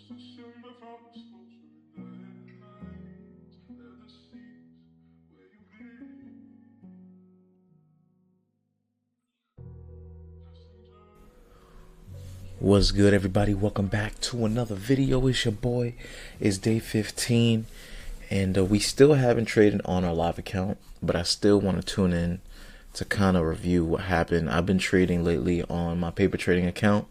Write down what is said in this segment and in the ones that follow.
What's good, everybody? Welcome back to another video. It's your boy. It's day 15, and we still haven't traded on our live account, but I still want to tune in to kind of review what happened. I've been trading lately on my paper trading account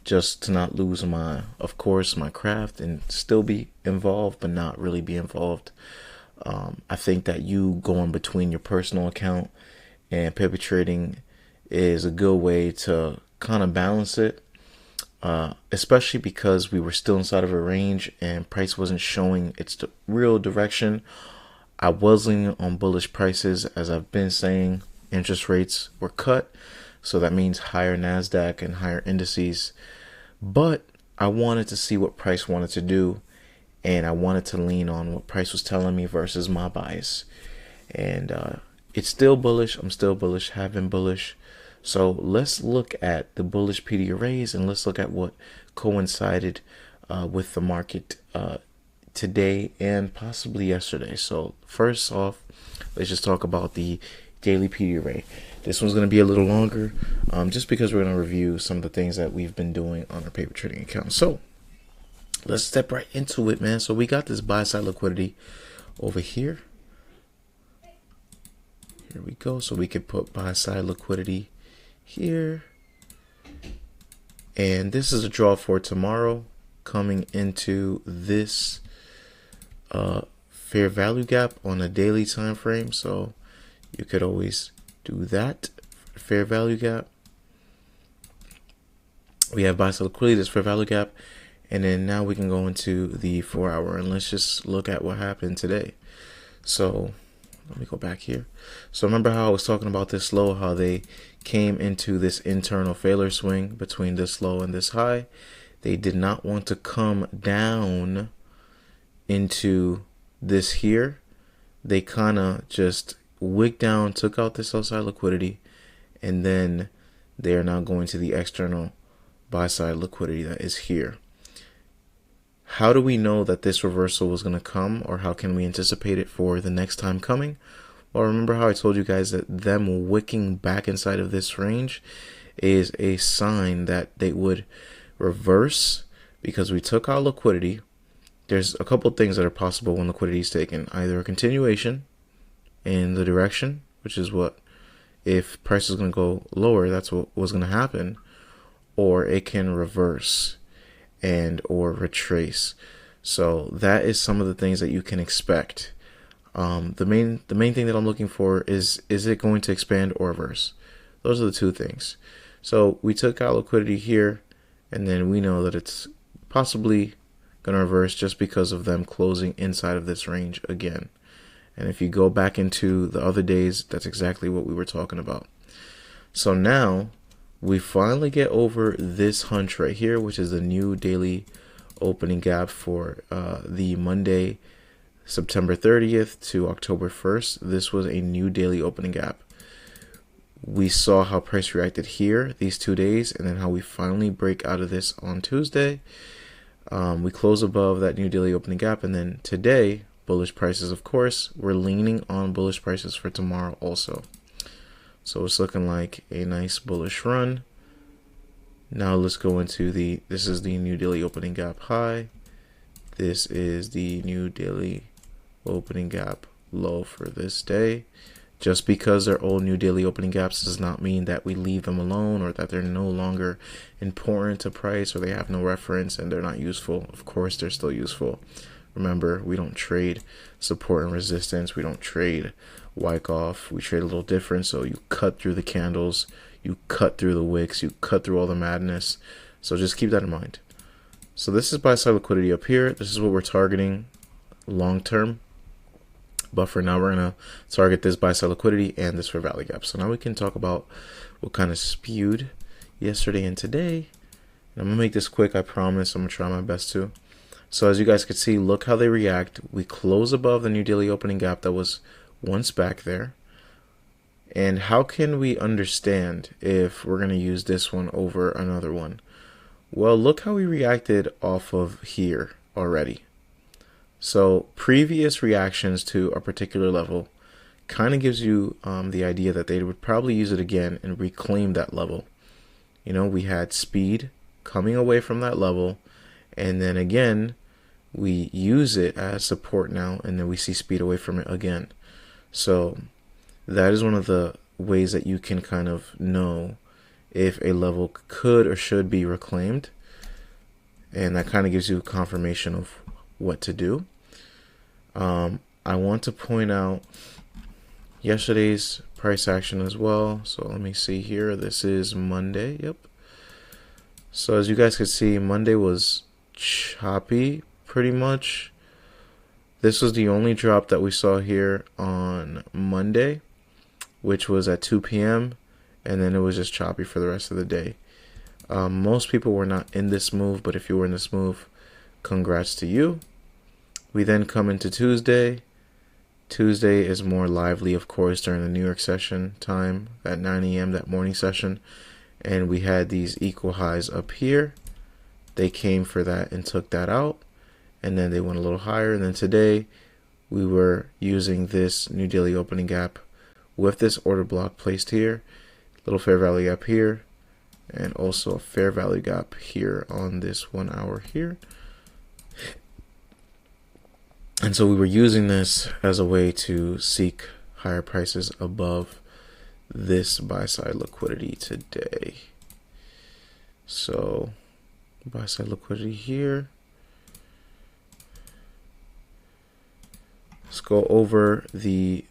just to not lose of course, my craft and still be involved, but not really be involved. I think that you going between your personal account and paper trading is a good way to kind of balance it. Especially because we were still inside of a range and price wasn't showing its real direction. I was leaning on bullish prices. As I've been saying, interest rates were cut, so that means higher NASDAQ and higher indices. But I wanted to see what price wanted to do, and I wanted to lean on what price was telling me versus my bias. And it's still bullish. I'm still bullish, have been bullish. So let's look at the bullish PD arrays and let's look at what coincided with the market today and possibly yesterday. So first off, let's just talk about the daily PD array. This one's going to be a little longer just because we're going to review some of the things that we've been doing on our paper trading account. So let's step right into it, man. So we got this buy side liquidity over here. Here we go. So we could put buy side liquidity here, and this is a draw for tomorrow coming into this fair value gap on a daily time frame. So you could always do that. Fair value gap, we have buy side liquidity, this fair value gap, and then now we can go into the 4 hour and let's just look at what happened today. So let me go back here. So remember how I was talking about this low, how they came into this internal failure swing between this low and this high. They did not want to come down into this here. They kind of just wigged down, took out this outside liquidity, and then they are now going to the external buy side liquidity that is here. How do we know that this reversal was going to come, or how can we anticipate it for the next time coming? Well, remember how I told you guys that them wicking back inside of this range is a sign that they would reverse, because we took out liquidity. There's a couple things that are possible when liquidity is taken. Either a continuation in the direction, which is what, if price is going to go lower, that's what was going to happen, or it can reverse and or retrace. So that is some of the things that you can expect. The main thing that I'm looking for is it going to expand or reverse? Those are the two things. So we took out liquidity here, and then we know that it's possibly going to reverse just because of them closing inside of this range again. And if you go back into the other days, that's exactly what we were talking about. So now we finally get over this hunch right here, which is the new daily opening gap for the Monday, September 30th to October 1st. This was a new daily opening gap. We saw how price reacted here these 2 days, and then how we finally break out of this on Tuesday. We close above that new daily opening gap, and then today, bullish prices, of course. We're leaning on bullish prices for tomorrow also. So it's looking like a nice bullish run. Now let's go into this is the new daily opening gap high. This is the new daily opening gap low for this day. Just because they're all new daily opening gaps does not mean that we leave them alone, or that they're no longer important to price, or they have no reference and they're not useful. Of course, they're still useful. Remember, we don't trade support and resistance. We don't trade Wyckoff. We trade a little different. So you cut through the candles, you cut through the wicks, you cut through all the madness. So just keep that in mind. So this is buy side liquidity up here. This is what we're targeting long term. But for now, we're going to target this buy side liquidity and this fair value gap. So now we can talk about what kind of spewed yesterday and today. And I'm going to make this quick, I promise. I'm going to try my best to. So as you guys can see, look how they react. We close above the new daily opening gap that was once back there. And how can we understand if we're going to use this one over another one? Well, look how we reacted off of here already. So previous reactions to a particular level kind of gives you the idea that they would probably use it again and reclaim that level. You know, we had speed coming away from that level, and then again, we use it as support now, and then we see speed away from it again. So that is one of the ways that you can kind of know if a level could or should be reclaimed, and that kind of gives you confirmation of what to do. I want to point out yesterday's price action as well. So let me see here. This is Monday. Yep. So as you guys can see, Monday was choppy pretty much. This was the only drop that we saw here on Monday, which was at 2 p.m. and then it was just choppy for the rest of the day. Most people were not in this move, but if you were in this move, congrats to you. We then come into Tuesday. Tuesday is more lively, of course, during the New York session time at 9 a.m., that morning session. And we had these equal highs up here. They came for that and took that out. And then they went a little higher. And then today, we were using this new daily opening gap with this order block placed here. Little fair value gap here. And also a fair value gap here on this 1 hour here. And so we were using this as a way to seek higher prices above this buy side liquidity today. So buy side liquidity here. Let's go over the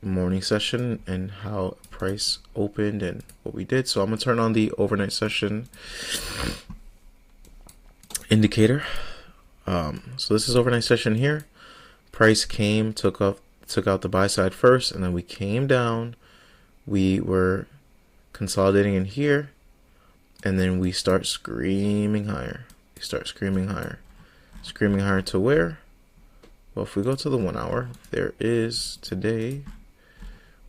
morning session and how price opened and what we did. So I'm gonna turn on the overnight session indicator. So this is overnight session here. Price came, took out the buy side first, and then we came down. We were consolidating in here, and then we start screaming higher. We start screaming higher. Screaming higher to where? Well, if we go to the 1 hour, there is today,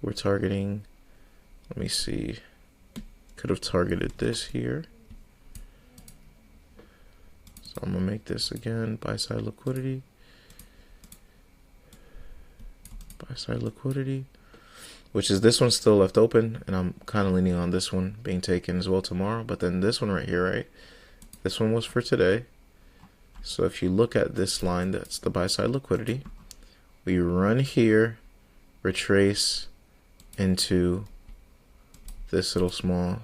we're targeting, let me see, could have targeted this here. So I'm gonna make this again, buy side liquidity. Buy side liquidity, which is this one still left open, and I'm kind of leaning on this one being taken as well tomorrow. But then this one right here, right? This one was for today. So if you look at this line, that's the buy side liquidity. We run here, retrace into this little small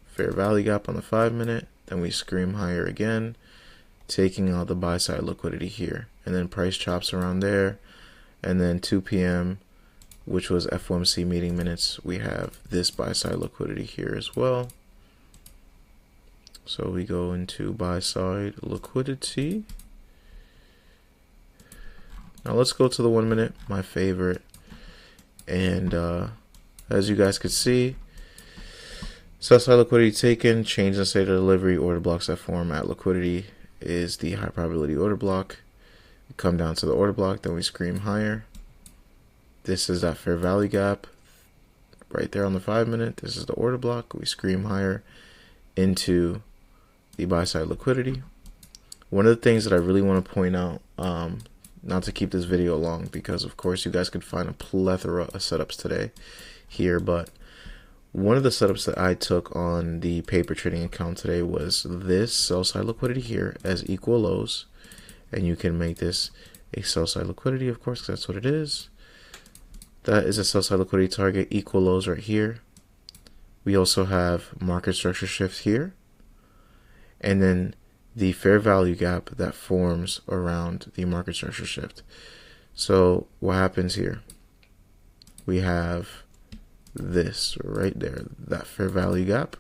fair value gap on the 5 minute. Then we scream higher again, taking out the buy side liquidity here, and then price chops around there. And then 2 p.m., which was FOMC meeting minutes, we have this buy side liquidity here as well. So we go into buy side liquidity. Now let's go to the 1 minute, my favorite. And as you guys could see, sell side liquidity taken, change in state of delivery, order blocks that form at liquidity is the high probability order block. We come down to the order block, then we scream higher. This is that fair value gap right there on the 5 minute. This is the order block. We scream higher into the buy side liquidity. One of the things that I really want to point out, not to keep this video long, because of course you guys could find a plethora of setups today here, but one of the setups that I took on the paper trading account today was this sell side liquidity here as equal lows, and you can make this a sell side liquidity, of course, because that's what it is. That is a sell side liquidity target, equal lows right here. We also have market structure shift here, and then the fair value gap that forms around the market structure shift. So what happens here? We have this right there, that fair value gap.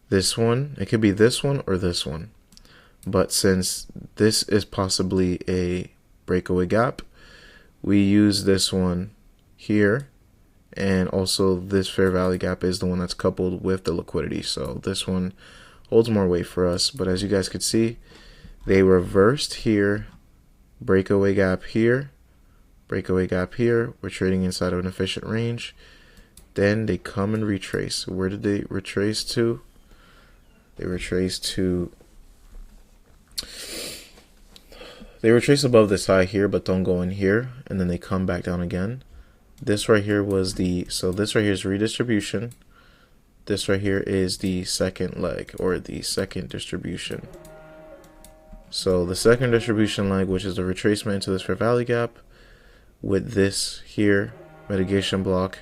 This one, it could be this one or this one. But since this is possibly a breakaway gap, we use this one here. And also this fair value gap is the one that's coupled with the liquidity. So this one holds more weight for us. But as you guys could see, they reversed here, breakaway gap here, breakaway gap here. We're trading inside of an efficient range. Then they come and retrace. Where did they retrace to? They retrace to, they retrace above this high here, but don't go in here, and then they come back down again. This right here was the, so this right here is redistribution. This right here is the second leg, or the second distribution. So the second distribution leg, which is the retracement into this fair value gap, with this here mitigation block,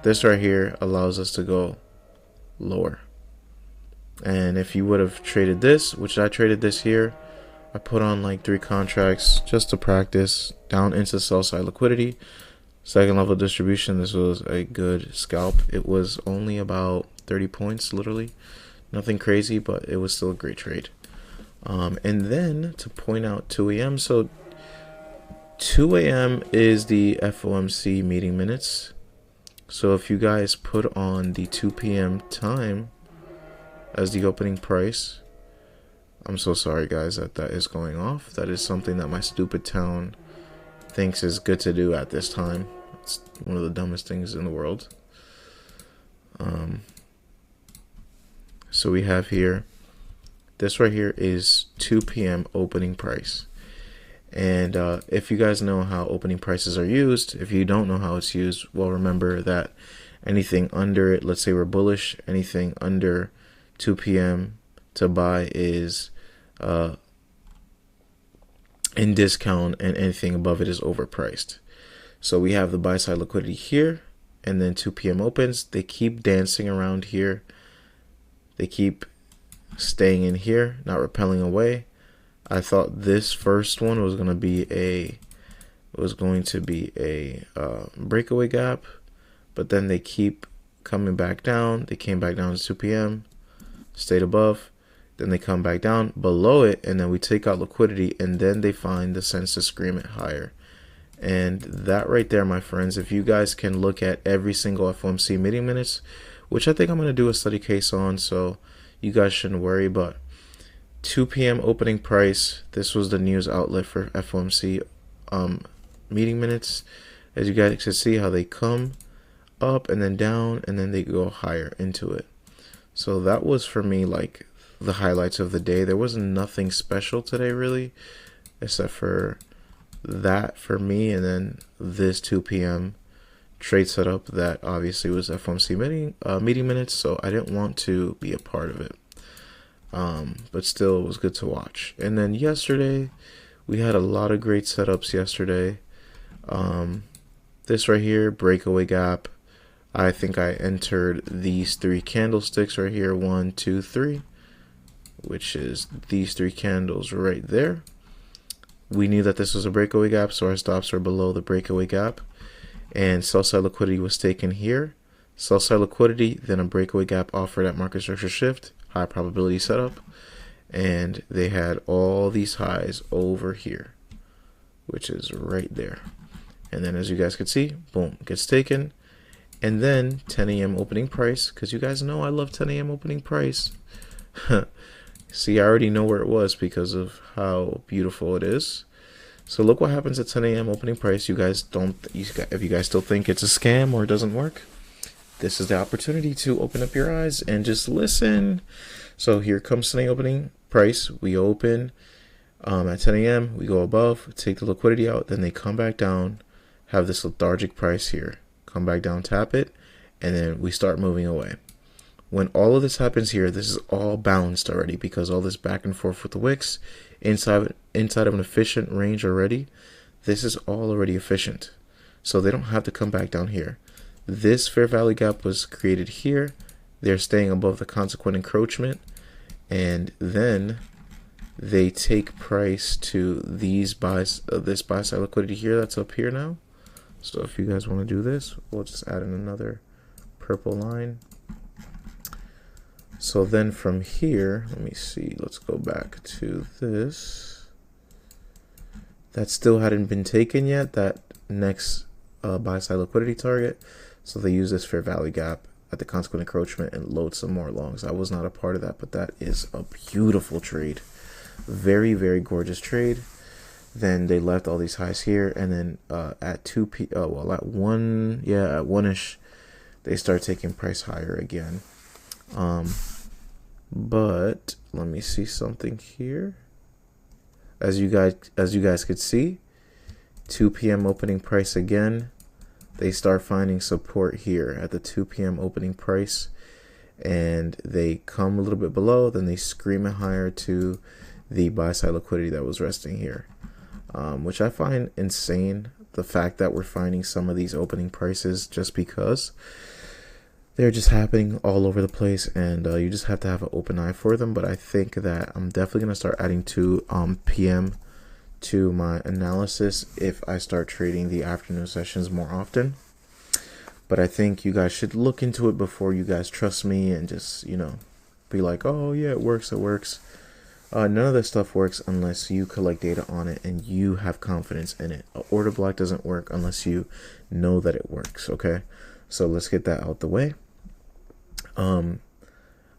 this right here allows us to go lower. And if you would have traded this, which I traded this here, I put on like 3 contracts just to practice down into sell side liquidity. Second level distribution, this was a good scalp. It was only about 30 points, literally. Nothing crazy, but it was still a great trade. And then to point out 2 a.m. So 2 a.m. is the FOMC meeting minutes. So if you guys put on the 2 p.m. time as the opening price, I'm so sorry guys that is going off. That is something that my stupid town thinks is good to do at this time. It's one of the dumbest things in the world. So we have here, this right here is 2 p.m. opening price. And if you guys know how opening prices are used, if you don't know how it's used, well, remember that anything under it, let's say we're bullish, anything under 2 p.m. to buy is in discount, and anything above it is overpriced. So we have the buy side liquidity here, and then 2 p.m. opens. They keep dancing around here. They keep staying in here, not repelling away. I thought this first one was going to be a breakaway gap, but then they keep coming back down. They came back down to 2 p.m., stayed above, then they come back down below it, and then we take out liquidity, and then they find the sense to scream it higher. And that right there, my friends, if you guys can look at every single FOMC meeting minutes, which I think I'm going to do a study case on, so you guys shouldn't worry, but 2 p.m. opening price, this was the news outlet for FOMC meeting minutes. As you guys can see how they come up and then down, and then they go higher into it. So that was for me like the highlights of the day. There was nothing special today really, except for that for me, and then this 2 p.m. trade setup that obviously was FOMC meeting minutes, so I didn't want to be a part of it. But still, it was good to watch. And then yesterday, we had a lot of great setups yesterday. This right here, breakaway gap. I think I entered these 3 candlesticks right here, 1, 2, 3, which is these 3 candles right there. We knew that this was a breakaway gap, so our stops were below the breakaway gap. And sell side liquidity was taken here. Sell side liquidity, then a breakaway gap offered at market structure shift, high probability setup. And they had all these highs over here, which is right there. And then as you guys can see, boom, gets taken. And then 10 a.m. opening price, because you guys know I love 10 a.m. opening price. See, I already know where it was because of how beautiful it is. So look what happens at 10 a.m. opening price. If you guys still think it's a scam or it doesn't work, this is the opportunity to open up your eyes and just listen. So here comes 10 a.m. opening price. We open at 10 a.m. We go above, take the liquidity out, then they come back down, have this lethargic price here, come back down, tap it, and then we start moving away. When all of this happens here, this is all balanced already because all this back and forth with the wicks inside of an efficient range already. This is all already efficient, so they don't have to come back down here. This fair value gap was created here. They're staying above the consequent encroachment, and then they take price to these buys, this buy side liquidity here that's up here now. So if you guys want to do this, we'll just add in another purple line. So then from here, let me see, let's go back to this. That still hadn't been taken yet, that next buy side liquidity target. So they use this fair value gap at the consequent encroachment and load some more longs. I was not a part of that, but that is a beautiful trade. Very, very gorgeous trade. Then they left all these highs here, and then at 1-ish, they start taking price higher again. But let me see something here. As you guys could see, 2 p.m. opening price again. They start finding support here at the 2 p.m. opening price, and they come a little bit below, then they scream it higher to the buy side liquidity that was resting here, which I find insane, the fact that we're finding some of these opening prices just because they're just happening all over the place, and you just have to have an open eye for them. But I think that I'm definitely going to start adding 2 p.m. to my analysis if I start trading the afternoon sessions more often. But I think you guys should look into it before you guys trust me and just, be like, oh yeah, it works. None of this stuff works unless you collect data on it and you have confidence in it. An order block doesn't work unless you know that it works. Okay, so let's get that out the way.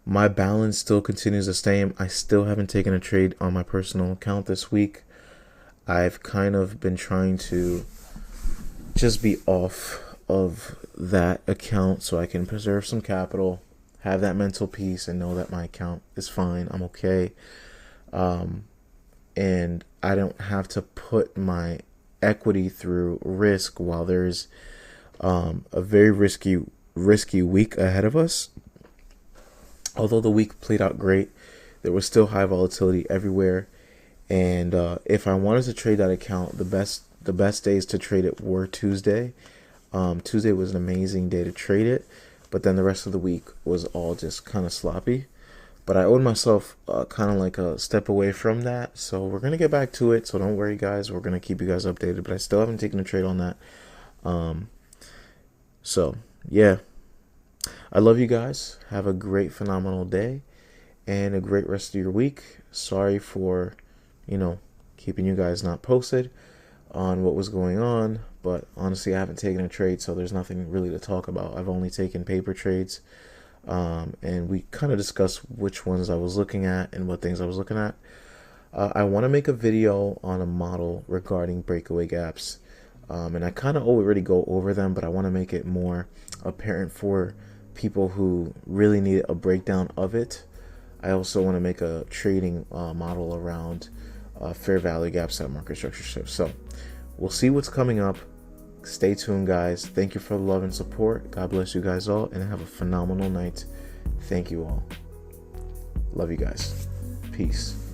My balance still continues the same. I still haven't taken a trade on my personal account this week. I've kind of been trying to just be off of that account so I can preserve some capital, have that mental peace, and know that my account is fine. I'm okay. And I don't have to put my equity through risk while there's a very risky week ahead of us. Although the week played out great, there was still high volatility everywhere. And if I wanted to trade that account, the best days to trade it were Tuesday. Tuesday was an amazing day to trade it, but then the rest of the week was all just kind of sloppy. But I owed myself kind of like a step away from that, so we're gonna get back to it. So don't worry, guys. We're gonna keep you guys updated, but I still haven't taken a trade on that. So yeah, I love you guys. Have a great, phenomenal day and a great rest of your week. Sorry for keeping you guys not posted on what was going on, but honestly, I haven't taken a trade, so there's nothing really to talk about. I've only taken paper trades, and we kind of discussed which ones I was looking at and what things I was looking at. I want to make a video on a model regarding breakaway gaps, and I kind of already go over them, but I want to make it more apparent for people who really need a breakdown of it. I also want to make a trading model around fair value gaps at market structure shifts. So we'll see what's coming up. Stay tuned, guys. Thank you for the love and support. God bless you guys all, and have a phenomenal night. Thank you all. Love you guys. Peace.